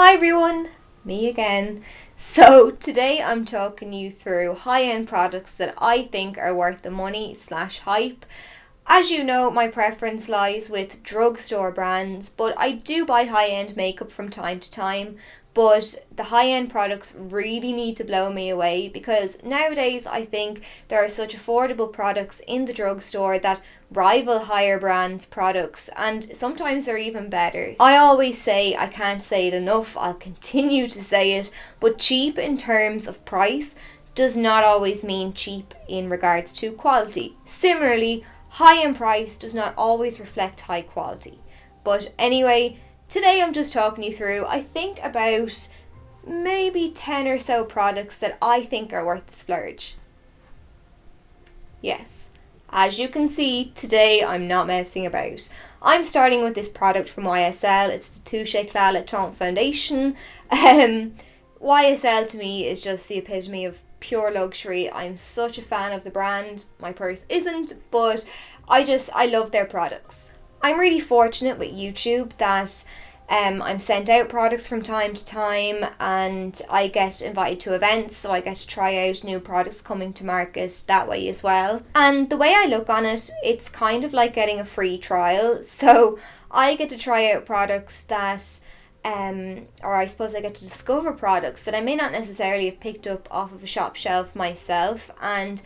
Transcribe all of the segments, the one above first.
Hi everyone, me again. So today I'm talking you through high-end products that I think are worth the money / hype. As you know, my preference lies with drugstore brands, but I do buy high-end makeup from time to time. But the high-end products really need to blow me away because nowadays I think there are such affordable products in the drugstore that rival higher brands products, and sometimes they're even better. I always say, I can't say it enough, I'll continue to say it, but cheap in terms of price does not always mean cheap in regards to quality. Similarly, high in price does not always reflect high quality. But anyway, today I'm just talking you through, I think, about maybe 10 or so products that I think are worth the splurge. Yes, as you can see, today I'm not messing about. I'm starting with this product from YSL. It's the Touche Eclat Teint foundation. YSL to me is just the epitome of pure luxury. I'm such a fan of the brand. My purse isn't, but I love their products. I'm really fortunate with YouTube that I'm sent out products from time to time and I get invited to events, so I get to try out new products coming to market that way as well. And the way I look on it, it's kind of like getting a free trial. So I get to try out products that or I suppose I get to discover products that I may not necessarily have picked up off of a shop shelf myself. And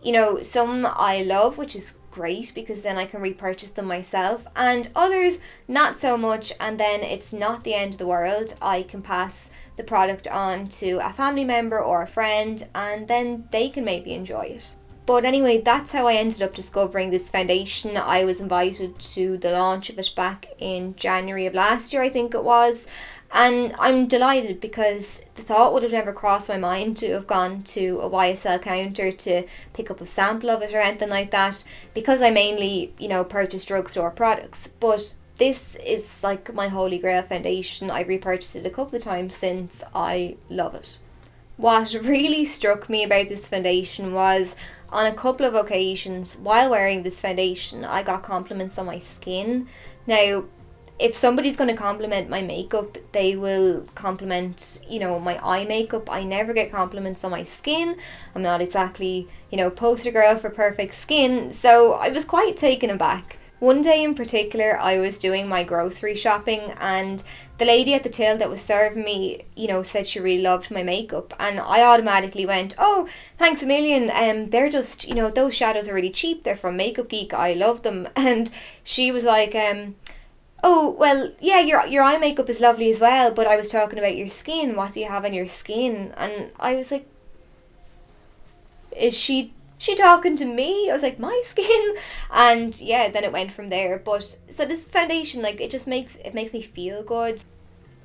you know, some I love, which is great because then I can repurchase them myself, and others not so much, and then it's not the end of the world. I can pass the product on to a family member or a friend and then they can maybe enjoy it. But anyway, that's how I ended up discovering this foundation. I was invited to the launch of it back in January of last year, I think it was. And I'm delighted because the thought would have never crossed my mind to have gone to a YSL counter to pick up a sample of it or anything like that, because I mainly, purchase drugstore products. But this is like my holy grail foundation. I've repurchased it a couple of times since. I love it. What really struck me about this foundation was on a couple of occasions while wearing this foundation, I got compliments on my skin. Now, if somebody's going to compliment my makeup, they will compliment, my eye makeup. I never get compliments on my skin. I'm not exactly, poster girl for perfect skin. So I was quite taken aback. One day in particular, I was doing my grocery shopping and the lady at the till that was serving me, said she really loved my makeup, and I automatically went, "Oh, thanks a million. They're just, those shadows are really cheap. They're from Makeup Geek. I love them." And she was like, "Oh, well, yeah, your eye makeup is lovely as well, but I was talking about your skin. What do you have on your skin?" And I was like, "Is she talking to me?" I was like, "My skin?" And yeah, then it went from there. But so this foundation, it makes me feel good.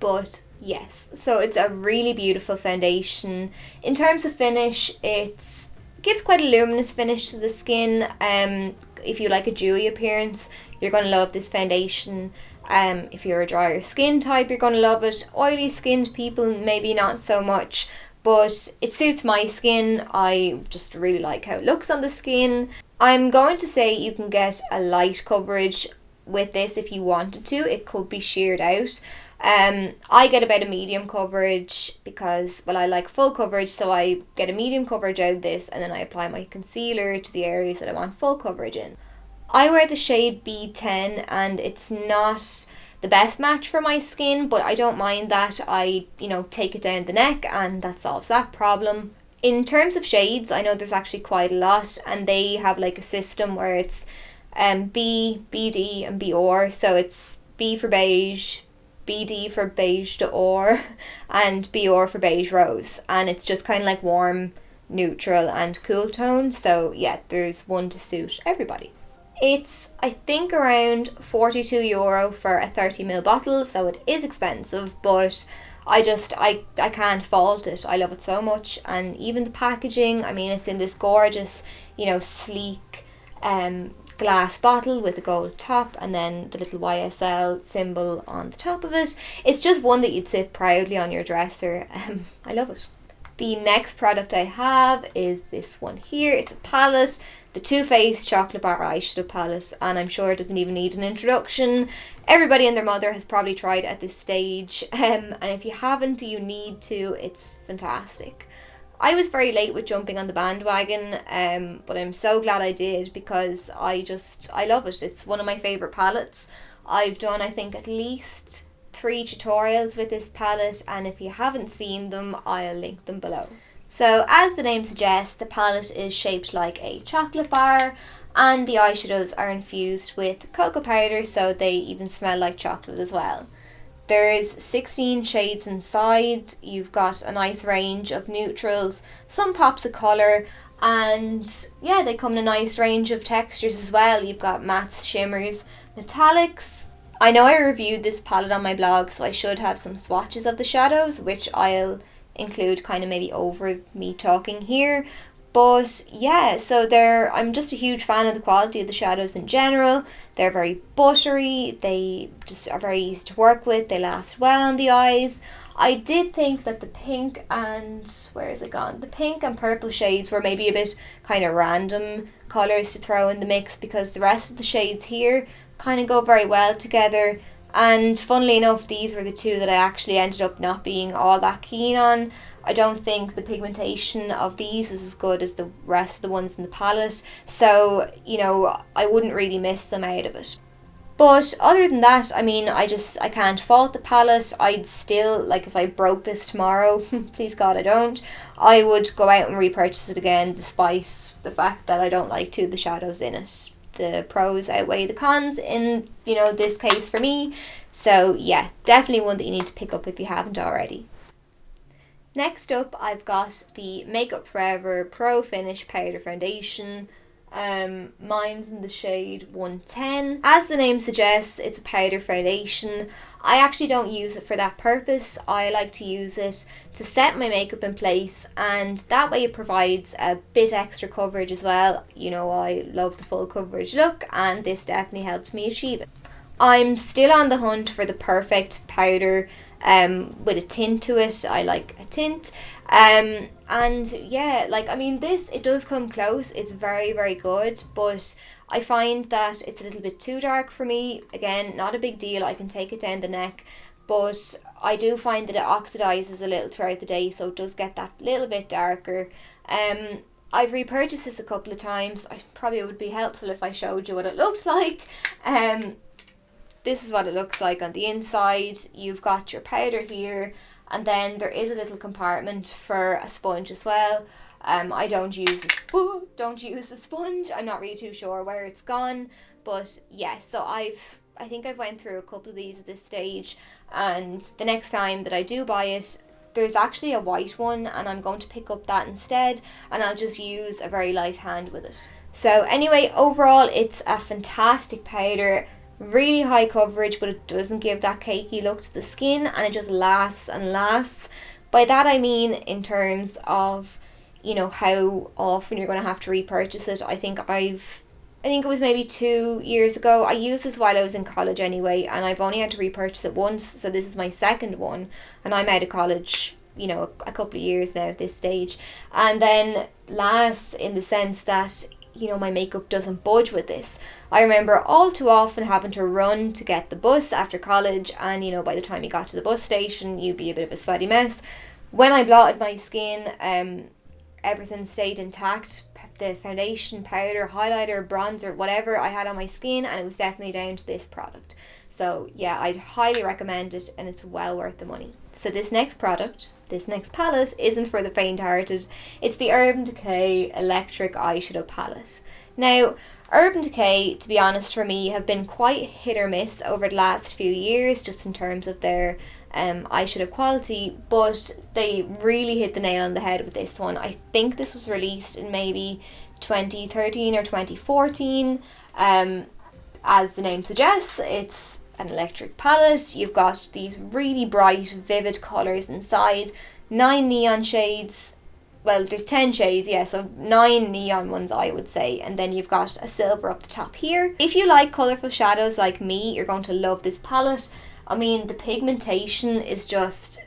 But yes, so it's a really beautiful foundation. In terms of finish, it gives quite a luminous finish to the skin. If you like a dewy appearance, you're going to love this foundation. If you're a drier skin type, you're going to love it. Oily skinned people, maybe not so much. But it suits my skin. I just really like how it looks on the skin. I'm going to say you can get a light coverage with this if you wanted to. It could be sheared out. I get about a medium coverage because, I like full coverage, so I get a medium coverage out of this and then I apply my concealer to the areas that I want full coverage in. I wear the shade B10 and it's not the best match for my skin, but I don't mind that. I, take it down the neck and that solves that problem. In terms of shades, I know there's actually quite a lot, and they have like a system where it's B, BD and BR. So it's B for beige, BD for beige d'or, and BR for beige rose. And it's just kind of like warm, neutral and cool tone. So yeah, there's one to suit everybody. It's, I think, around €42 for a 30ml bottle, so it is expensive, but I can't fault it. I love it so much. And even the packaging, it's in this gorgeous, sleek glass bottle with a gold top and then the little YSL symbol on the top of it. It's just one that you'd sit proudly on your dresser. I love it. The next product I have is this one here. It's a palette. the Too Faced Chocolate Bar Eyeshadow Palette, and I'm sure it doesn't even need an introduction. Everybody and their mother has probably tried at this stage, and if you haven't, you need to. It's fantastic. I was very late with jumping on the bandwagon, but I'm so glad I did, because I love it. It's one of my favourite palettes. I've done, I think, at least 3 tutorials with this palette, and if you haven't seen them, I'll link them below. So as the name suggests, the palette is shaped like a chocolate bar, and the eyeshadows are infused with cocoa powder, so they even smell like chocolate as well. There's 16 shades inside. You've got a nice range of neutrals, some pops of colour, and yeah, they come in a nice range of textures as well. You've got mattes, shimmers, metallics. I know I reviewed this palette on my blog, so I should have some swatches of the shadows, which I'll include kind of maybe over me talking here. But yeah, so I'm just a huge fan of the quality of the shadows in general. They're very buttery, they just are very easy to work with, they last well on the eyes. I did think that the pink and, where is it gone? The pink and purple shades were maybe a bit kind of random colours to throw in the mix, because the rest of the shades here kind of go very well together. And funnily enough, these were the 2 that I actually ended up not being all that keen on. I don't think the pigmentation of these is as good as the rest of the ones in the palette, so, you know, I wouldn't really miss them out of it. But other than that, I mean, I can't fault the palette. I'd still, like, if I broke this tomorrow, please God I don't, I would go out and repurchase it again, despite the fact that I don't like 2 of the shadows in it. The pros outweigh the cons in, you know, this case for me. So yeah, definitely one that you need to pick up if you haven't already. Next up, I've got the Makeup Forever Pro Finish Powder Foundation. Mine's in the shade 110. As the name suggests, it's a powder foundation. I actually don't use it for that purpose. I like to use it to set my makeup in place, and that way it provides a bit extra coverage as well. You know, I love the full coverage look, and this definitely helps me achieve it. I'm still on the hunt for the perfect powder with a tint to it. I like a tint. And yeah, like, I mean, it does come close. It's very, very good, but I find that it's a little bit too dark for me. Again, not a big deal. I can take it down the neck, but I do find that it oxidizes a little throughout the day, so it does get that little bit darker. I've repurchased this a couple of times. I probably would be helpful if I showed you what it looked like. This is what it looks like on the inside. You've got your powder here, and then there is a little compartment for a sponge as well. I don't use the sponge. I'm not really too sure where it's gone, but yeah, so I think I've went through a couple of these at this stage, and the next time that I do buy it, there's actually a white one, and I'm going to pick up that instead, and I'll just use a very light hand with it. So anyway, overall it's a fantastic powder. Really high coverage, but it doesn't give that cakey look to the skin, and it just lasts and lasts. By that I mean in terms of, you know, how often you're going to have to repurchase it. I think it was maybe 2 years ago. I used this while I was in college anyway, and I've only had to repurchase it once, so this is my second one, and I'm out of college, you know, a couple of years now at this stage. And then lasts in the sense that, you know, my makeup doesn't budge with this. I remember all too often having to run to get the bus after college, and, you know, by the time you got to the bus station, you'd be a bit of a sweaty mess. When I blotted my skin, everything stayed intact. The foundation, powder, highlighter, bronzer, whatever I had on my skin, and it was definitely down to this product. So yeah, I'd highly recommend it, and it's well worth the money. So this next palette isn't for the faint-hearted. It's the Urban Decay Electric Eyeshadow Palette. Now, Urban Decay, to be honest, for me, have been quite hit or miss over the last few years, just in terms of their eyeshadow quality, but they really hit the nail on the head with this one. I think this was released in maybe 2013 or 2014. As the name suggests, it's an electric palette. You've got these really bright, vivid colours inside, 9 neon shades. Well, there's 10 shades, yeah, so 9 neon ones, I would say, and then you've got a silver up the top here. If you like colourful shadows like me, you're going to love this palette. I mean, the pigmentation is just,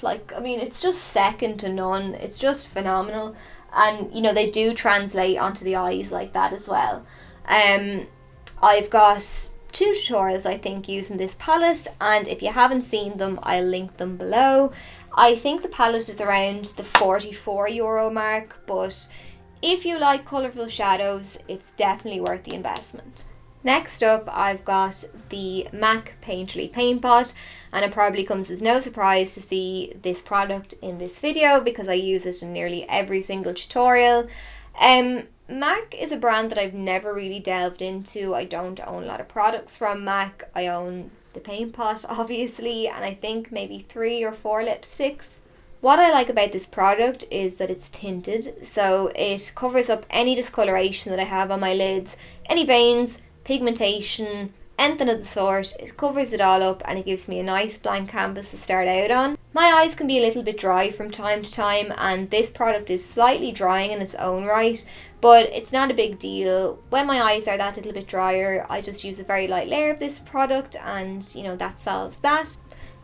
it's just second to none. It's just phenomenal. and you know, they do translate onto the eyes like that as well. I've got 2 tutorials I think using this palette, and if you haven't seen them, I'll link them below. I think the palette is around the €44 mark, but if you like colourful shadows, it's definitely worth the investment. Next up, I've got the MAC Painterly Paint Pot, and it probably comes as no surprise to see this product in this video because I use it in nearly every single tutorial. MAC is a brand that I've never really delved into. I don't own a lot of products from MAC. I own the paint pot, obviously, and I think maybe 3 or 4 lipsticks. What I like about this product is that it's tinted, so it covers up any discoloration that I have on my lids, any veins, pigmentation, anything of the sort. It covers it all up and it gives me a nice blank canvas to start out on. My eyes can be a little bit dry from time to time, and this product is slightly drying in its own right, but it's not a big deal. When my eyes are that little bit drier, I just use a very light layer of this product and, you know, that solves that.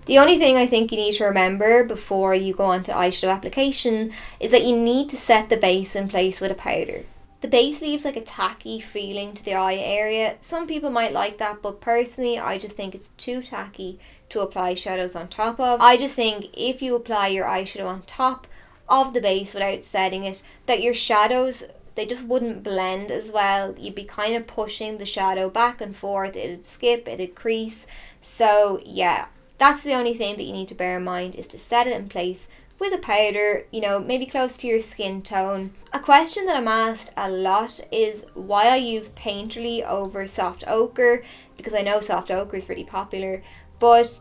The only thing I think you need to remember before you go on to eyeshadow application is that you need to set the base in place with a powder. The base leaves like a tacky feeling to the eye area. Some people might like that, but personally I just think it's too tacky to apply shadows on top of. I just think if you apply your eyeshadow on top of the base without setting it, that your shadows, they just wouldn't blend as well. You'd be kind of pushing the shadow back and forth, it'd skip, it'd crease. So yeah, that's the only thing that you need to bear in mind, is to set it in place with a powder, you know, maybe close to your skin tone. A question that I'm asked a lot is why I use Painterly over soft ochre, because I know soft ochre is really popular, but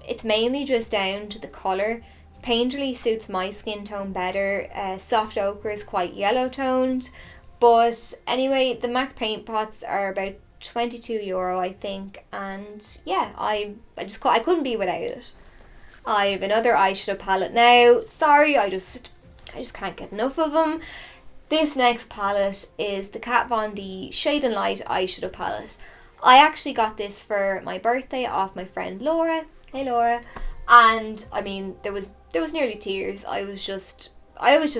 it's mainly just down to the colour. Painterly suits my skin tone better. Soft ochre is quite yellow toned, but anyway, the MAC paint pots are about €22 I think, and yeah, I couldn't be without it. I have another eyeshadow palette now. Sorry, I just can't get enough of them. This next palette is the Kat Von D Shade and Light eyeshadow palette. I actually got this for my birthday off my friend Laura. Hey Laura. And I mean, there was nearly tears. I was just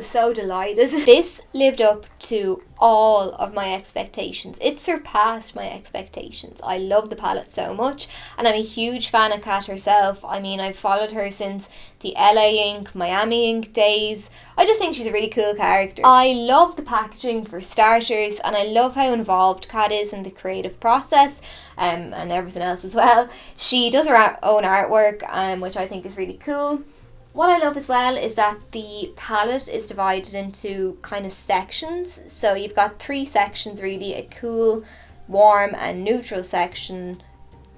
so delighted. This lived up to all of my expectations. It surpassed my expectations. I love the palette so much, and I'm a huge fan of Kat herself. I mean, I've followed her since the LA Ink, Miami Ink days. I just think she's a really cool character. I love the packaging for starters, and I love how involved Kat is in the creative process and everything else as well. She does her own artwork, which I think is really cool. What I love as well is that the palette is divided into kind of sections. So you've got 3 sections really, a cool, warm and neutral section.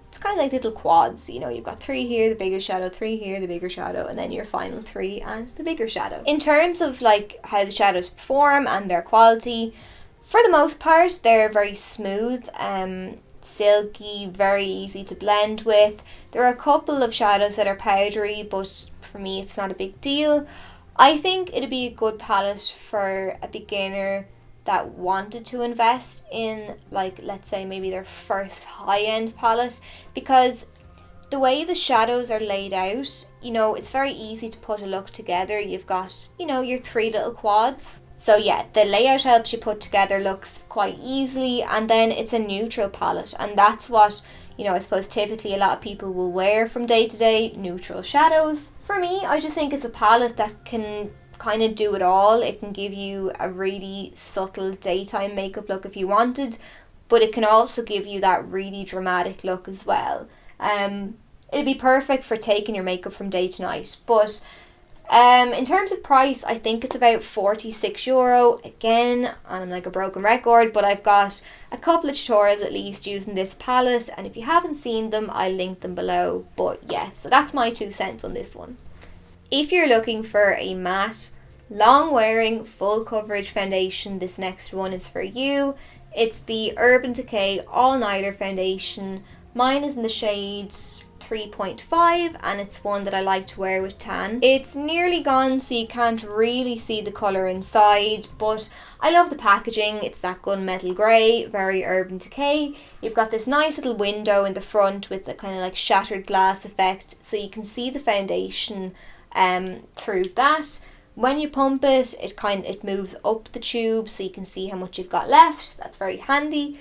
It's kind of like little quads, you know, you've got 3 here, the bigger shadow, 3 here, the bigger shadow, and then your final 3 and the bigger shadow. In terms of like how the shadows perform and their quality, for the most part they're very smooth, silky, very easy to blend with. There are a couple of shadows that are powdery, but for me it's not a big deal. I think it'd be a good palette for a beginner that wanted to invest in, like, let's say maybe their first high-end palette, because the way the shadows are laid out, you know, it's very easy to put a look together. You've got, you know, your 3 little quads. So yeah, the layout helps you put together looks quite easily, and then it's a neutral palette, and that's what, you know, I suppose typically a lot of people will wear from day to day, neutral shadows. For me, I just think it's a palette that can kind of do it all. It can give you a really subtle daytime makeup look if you wanted, but it can also give you that really dramatic look as well. It'd be perfect for taking your makeup from day to night, but in terms of price, I think it's about €46. Again, I'm like a broken record, but I've got a couple of tutorials at least using this palette, and if you haven't seen them, I'll link them below. But yeah, so that's my 2 cents on this one. If you're looking for a matte, long wearing, full coverage foundation, this next one is for you. It's the Urban Decay All Nighter Foundation. Mine is in the shade 3.5, and it's one that I like to wear with tan. It's nearly gone, so you can't really see the colour inside, but I love the packaging. It's that gunmetal grey, very Urban Decay. You've got this nice little window in the front with the kind of like shattered glass effect, so you can see the foundation through that. When you pump it, it moves up the tube so you can see how much you've got left. That's very handy.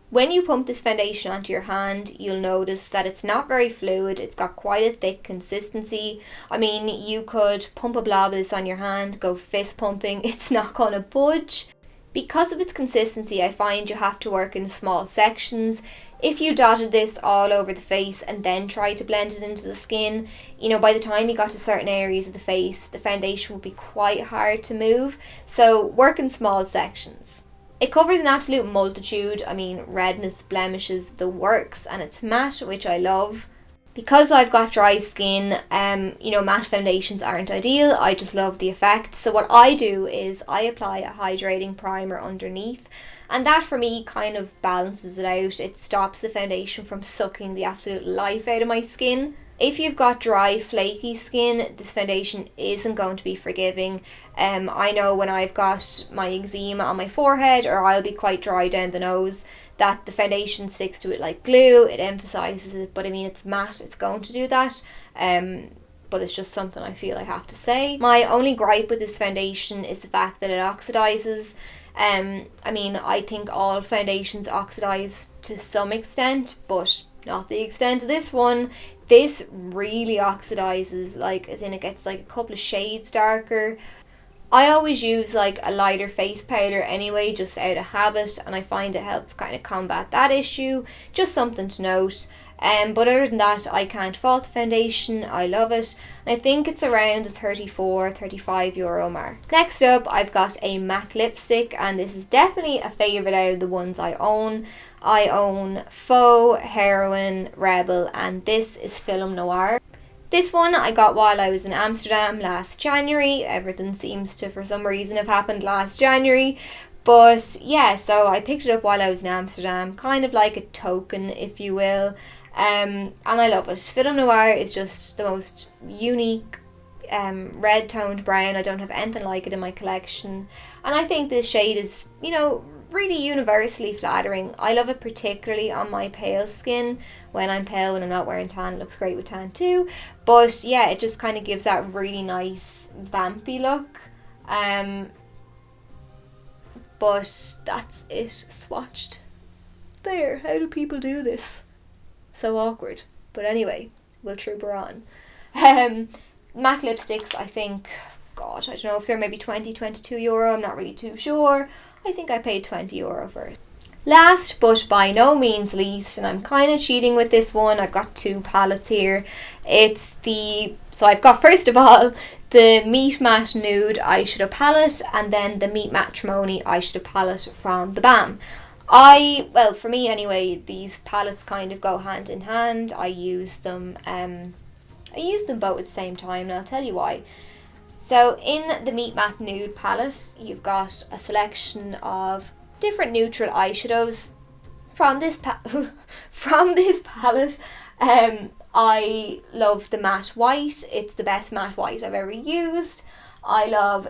When you pump this foundation onto your hand, you'll notice that it's not very fluid. It's got quite a thick consistency. I mean, you could pump a blob of this on your hand, go fist pumping, it's not going to budge. Because of its consistency, I find you have to work in small sections. If you dotted this all over the face and then tried to blend it into the skin, you know, by the time you got to certain areas of the face, the foundation would be quite hard to move. So work in small sections. It covers an absolute multitude. I mean, redness, blemishes, the works, and it's matte, which I love. Because I've got dry skin, you know, matte foundations aren't ideal. I just love the effect. So what I do is I apply a hydrating primer underneath, and that for me kind of balances it out. It stops the foundation from sucking the absolute life out of my skin. If you've got dry, flaky skin, this foundation isn't going to be forgiving. I know when I've got my eczema on my forehead, or I'll be quite dry down the nose, that the foundation sticks to it like glue. It emphasizes it, but I mean, it's matte, it's going to do that. But it's just something I feel I have to say. My only gripe with this foundation is the fact that it oxidizes. I mean, I think all foundations oxidize to some extent, but not the extent of this one. This really oxidizes, like, as in it gets like a couple of shades darker. I always use like a lighter face powder anyway, just out of habit, and I find it helps kind of combat that issue. Just something to note. But other than that, I can't fault the foundation. I love it. And I think it's around the 34-35 euro mark. Next up, I've got a MAC lipstick, and this is definitely a favourite out of the ones I own. I own Faux, Heroin, Rebel, and this is Film Noir. This one I got while I was in Amsterdam last January. Everything seems to, for some reason, have happened last January. But yeah, so I picked it up while I was in Amsterdam, kind of like a token, if you will. And I love it. Film Noir is just the most unique red toned brown. I don't have anything like it in my collection. And I think this shade is, you know, really universally flattering. I love it particularly on my pale skin. When I'm pale, when I'm not wearing tan, it looks great with tan too. But yeah, it just kind of gives that really nice vampy look. But that's it swatched. There, how do people do this? So awkward. But anyway, we'll trooper on. MAC lipsticks, I think, God, I don't know if they're maybe 20-22 euro, I'm not really too sure. I think I paid 20 euro for it. Last but by no means least, and I'm kind of cheating with this one, I've got two palettes here. So I've got, first of all, the Meet Matte Nude eyeshadow palette, and then the Meet Matte Trimony eyeshadow palette from theBalm. Well, for me anyway, these palettes kind of go hand in hand. I use them both at the same time, and I'll tell you why. So in the Meet Matte Nude palette, you've got a selection of different neutral eyeshadows from this palette. I love the matte white. It's the best matte white I've ever used. I love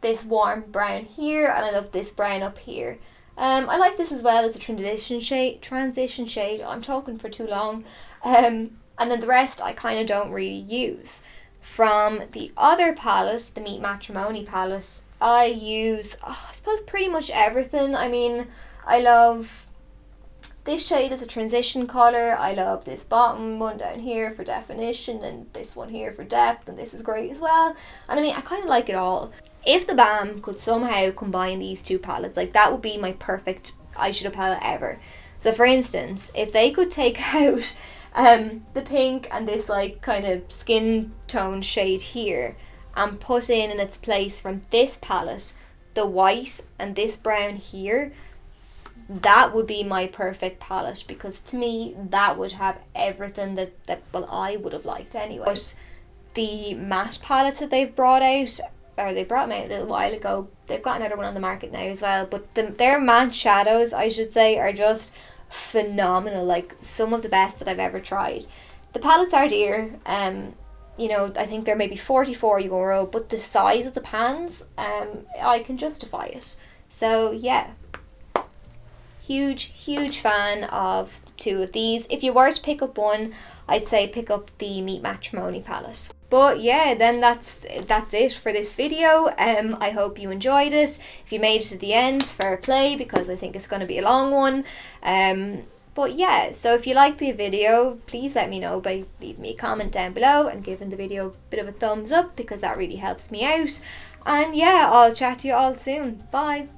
this warm brown here, and I love this brown up here. I like this as well as a transition shade. I'm talking for too long. And then the rest I kind of don't really use. From the other palette, the Meet Matte Trimony palette, I use, I suppose, pretty much everything. I mean, I love this shade as a transition colour. I love this bottom one down here for definition, and this one here for depth, and this is great as well. And I mean, I kind of like it all. If theBalm could somehow combine these two palettes, like, that would be my perfect eyeshadow palette ever. So for instance, if they could take out the pink and this like kind of skin tone shade here, and put in its place from this palette the white and this brown here, that would be my perfect palette, because to me that would have everything that well, I would have liked anyway. But the matte palettes that they've brought out, or they brought them out a little while ago, they've got another one on the market now as well, but their matte shadows, I should say, are just phenomenal. Like, some of the best that I've ever tried. The palettes are dear, you know, I think they're maybe 44 euro, but the size of the pans, I can justify it. So yeah, huge fan of the two of these. If you were to pick up one, I'd say pick up the Meet Matte Trimony palette. But yeah, then that's it for this video. I hope you enjoyed it. If you made it to the end, fair play, because I think it's going to be a long one. But yeah, so if you like the video, please let me know by leaving me a comment down below and giving the video a bit of a thumbs up, because that really helps me out. And yeah, I'll chat to you all soon. Bye.